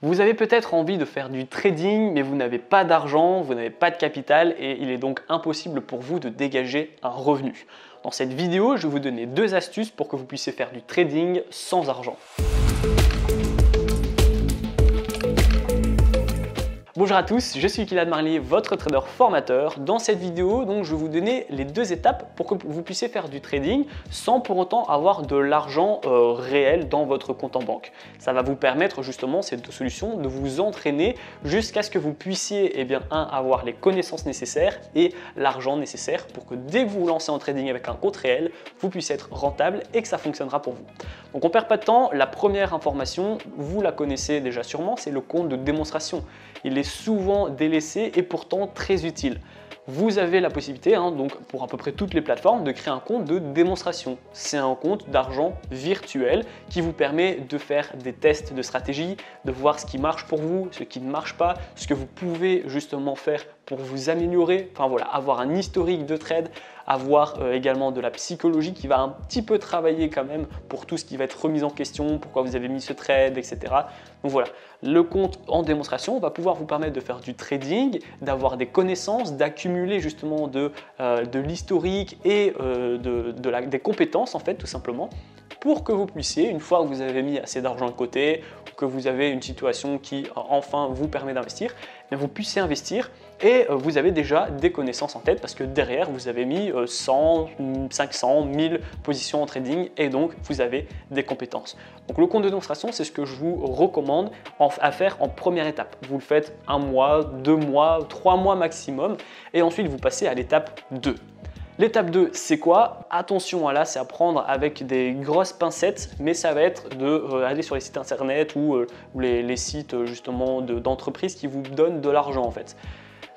Vous avez peut-être envie de faire du trading, mais vous n'avez pas d'argent, vous n'avez pas de capital et il est donc impossible pour vous de dégager un revenu. Dans cette vidéo, je vais vous donner 2 astuces pour que vous puissiez faire du trading sans argent. Bonjour à tous, je suis Kylian Marlier, votre trader formateur. Dans cette vidéo, donc, je vais vous donner les 2 étapes pour que vous puissiez faire du trading sans pour autant avoir de l'argent réel dans votre compte en banque. Ça va vous permettre justement, ces 2 solutions, de vous entraîner jusqu'à ce que vous puissiez avoir les connaissances nécessaires et l'argent nécessaire pour que dès que vous vous lancez en trading avec un compte réel, vous puissiez être rentable et que ça fonctionnera pour vous. Donc on ne perd pas de temps, la première information, vous la connaissez déjà sûrement, c'est le compte de démonstration. Il est souvent délaissé et pourtant très utile. Vous avez la possibilité, donc pour à peu près toutes les plateformes, de créer un compte de démonstration. C'est un compte d'argent virtuel qui vous permet de faire des tests de stratégie, de voir ce qui marche pour vous, ce qui ne marche pas, ce que vous pouvez justement faire pour vous améliorer, avoir un historique de trade, avoir également de la psychologie qui va un petit peu travailler quand même pour tout ce qui va être remise en question, pourquoi vous avez mis ce trade, etc. Donc voilà, le compte en démonstration va pouvoir vous permettre de faire du trading, d'avoir des connaissances, d'accumuler justement de l'historique et des compétences en fait tout simplement, pour que vous puissiez, une fois que vous avez mis assez d'argent de côté, que vous avez une situation qui enfin vous permet d'investir, vous puissiez investir et vous avez déjà des connaissances en tête parce que derrière vous avez mis 100, 500, 1000 positions en trading et donc vous avez des compétences. Donc le compte de démonstration, c'est ce que je vous recommande à faire en première étape. Vous le faites 1 mois, 2 mois, 3 mois maximum et ensuite vous passez à l'étape 2. L'étape 2, c'est quoi? Attention là, c'est à prendre avec des grosses pincettes, mais ça va être d'aller sur les sites internet ou les sites justement d'entreprises qui vous donnent de l'argent en fait.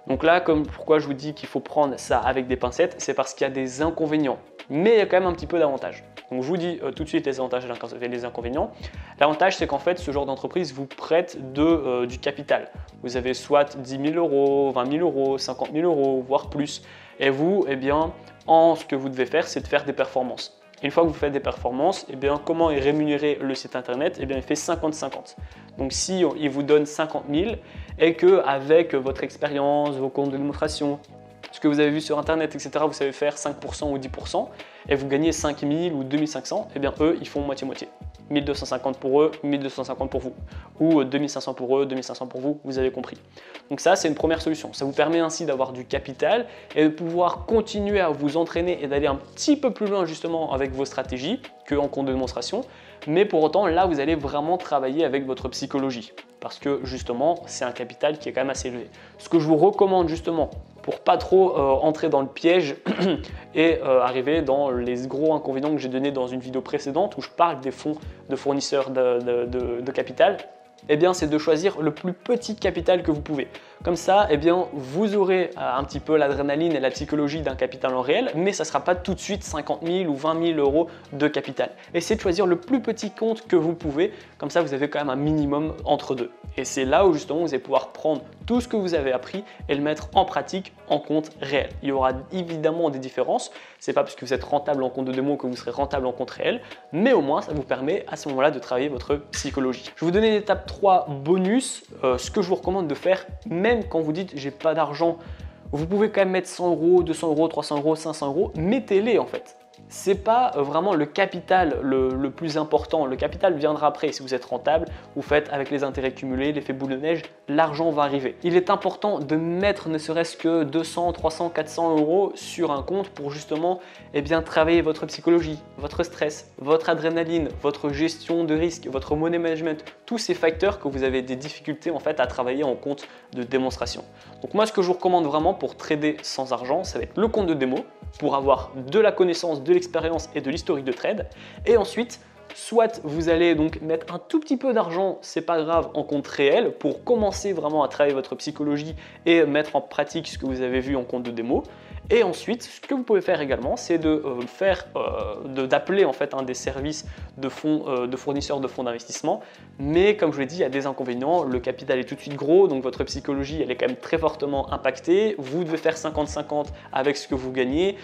Donc là, pourquoi je vous dis qu'il faut prendre ça avec des pincettes, c'est parce qu'il y a des inconvénients, mais il y a quand même un petit peu d'avantages. Donc je vous dis tout de suite les avantages et les inconvénients. L'avantage, c'est qu'en fait, ce genre d'entreprise vous prête du capital. Vous avez soit 10 000 euros, 20 000 euros, 50 000 euros, voire plus. Et vous, ce que vous devez faire, c'est de faire des performances. Une fois que vous faites des performances, comment est rémunéré le site internet? Il fait 50-50. Donc si il vous donne 50 000 et qu'avec votre expérience, vos comptes de démonstration, ce que vous avez vu sur internet, etc., vous savez faire 5% ou 10% et vous gagnez 5 000 ou 2500, eux, ils font moitié-moitié. 1250 pour eux, 1250 pour vous. Ou 2500 pour eux, 2500 pour vous, vous avez compris. Donc ça, c'est une première solution. Ça vous permet ainsi d'avoir du capital et de pouvoir continuer à vous entraîner et d'aller un petit peu plus loin justement avec vos stratégies qu'en compte de démonstration. Mais pour autant, là, vous allez vraiment travailler avec votre psychologie parce que justement, c'est un capital qui est quand même assez élevé. Ce que je vous recommande justement, pour pas trop entrer dans le piège et arriver dans les gros inconvénients que j'ai donnés dans une vidéo précédente où je parle des fonds de fournisseurs de capital, c'est de choisir le plus petit capital que vous pouvez. Comme ça, vous aurez un petit peu l'adrénaline et la psychologie d'un capital en réel, mais ça ne sera pas tout de suite 50 000 ou 20 000 euros de capital. Essayez de choisir le plus petit compte que vous pouvez, comme ça vous avez quand même un minimum entre deux. Et c'est là où justement vous allez pouvoir prendre tout ce que vous avez appris et le mettre en pratique en compte réel. Il y aura évidemment des différences, c'est pas parce que vous êtes rentable en compte de démo que vous serez rentable en compte réel, mais au moins ça vous permet à ce moment-là de travailler votre psychologie. Je vais vous donner l'étape 3 bonus, ce que je vous recommande de faire, même quand vous dites j'ai pas d'argent, vous pouvez quand même mettre 100 euros, 200 euros, 300 euros, 500 euros, mettez-les en fait. C'est pas vraiment le capital le plus important. Le capital viendra après. Si vous êtes rentable, vous faites avec les intérêts cumulés, l'effet boule de neige, l'argent va arriver. Il est important de mettre ne serait-ce que 200, 300, 400 euros sur un compte pour justement travailler votre psychologie, votre stress, votre adrénaline, votre gestion de risque, votre money management, tous ces facteurs que vous avez des difficultés en fait à travailler en compte de démonstration. Donc moi, ce que je vous recommande vraiment pour trader sans argent, ça va être le compte de démo pour avoir de la connaissance, de l'expérience et de l'historique de trade. Et ensuite, soit vous allez donc mettre un tout petit peu d'argent, c'est pas grave, en compte réel pour commencer vraiment à travailler votre psychologie et mettre en pratique ce que vous avez vu en compte de démo. Et ensuite, ce que vous pouvez faire également, c'est d'appeler en fait un des services de fournisseurs de fonds d'investissement. Mais comme je vous l'ai dit, il y a des inconvénients. Le capital est tout de suite gros, donc votre psychologie, elle est quand même très fortement impactée. Vous devez faire 50-50 avec ce que vous gagnez.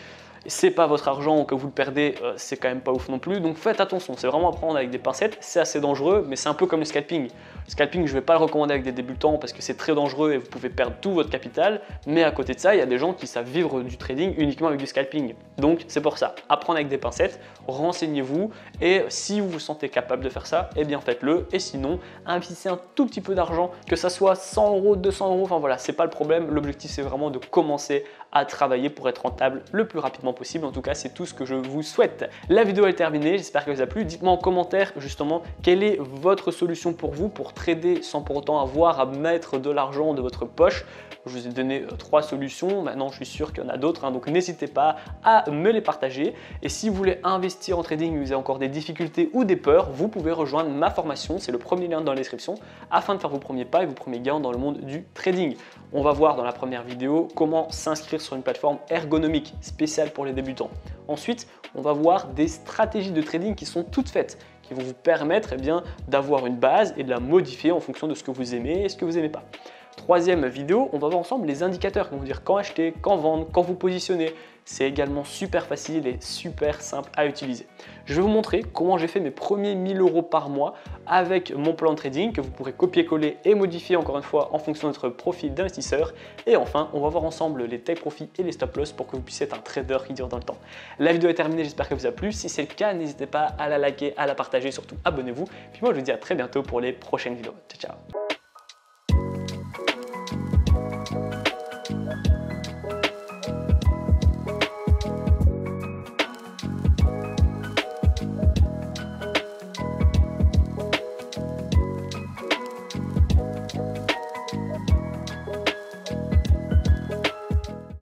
c'est pas votre argent, que vous le perdez, c'est quand même pas ouf non plus. Donc faites attention, c'est vraiment à prendre avec des pincettes, c'est assez dangereux, mais c'est un peu comme le scalping. Le scalping, je vais pas le recommander avec des débutants parce que c'est très dangereux et vous pouvez perdre tout votre capital, mais à côté de ça, il y a des gens qui savent vivre du trading uniquement avec du scalping. Donc c'est pour ça, apprendre avec des pincettes, renseignez-vous et si vous vous sentez capable de faire ça, eh bien faites-le. Et sinon, investissez un tout petit peu d'argent, que ça soit 100 euros, 200 euros, enfin voilà, c'est pas le problème. L'objectif, c'est vraiment de commencer à travailler pour être rentable le plus rapidement possible. En tout cas, c'est tout ce que je vous souhaite. La vidéo est terminée, j'espère qu'elle vous a plu. Dites-moi en commentaire justement quelle est votre solution pour vous pour trader sans pour autant avoir à mettre de l'argent de votre poche. Je vous ai donné 3 solutions, maintenant je suis sûr qu'il y en a d'autres, hein, donc n'hésitez pas à me les partager. Et si vous voulez investir en trading, vous avez encore des difficultés ou des peurs, vous pouvez rejoindre ma formation, c'est le premier lien dans la description, afin de faire vos premiers pas et vos premiers gains dans le monde du trading. On va voir dans la première vidéo comment s'inscrire sur une plateforme ergonomique spéciale pour les débutants. Ensuite, on va voir des stratégies de trading qui sont toutes faites, qui vont vous permettre d'avoir une base et de la modifier en fonction de ce que vous aimez et ce que vous n'aimez pas. Troisième vidéo, on va voir ensemble les indicateurs qui vont vous dire quand acheter, quand vendre, quand vous positionner. C'est également super facile et super simple à utiliser. Je vais vous montrer comment j'ai fait mes premiers 1000 euros par mois avec mon plan de trading que vous pourrez copier-coller et modifier encore une fois en fonction de votre profil d'investisseur. Et enfin, on va voir ensemble les take profit et les stop loss pour que vous puissiez être un trader qui dure dans le temps. La vidéo est terminée, j'espère qu'elle vous a plu. Si c'est le cas, n'hésitez pas à la liker, à la partager, surtout abonnez-vous. Puis moi, je vous dis à très bientôt pour les prochaines vidéos. Ciao, ciao.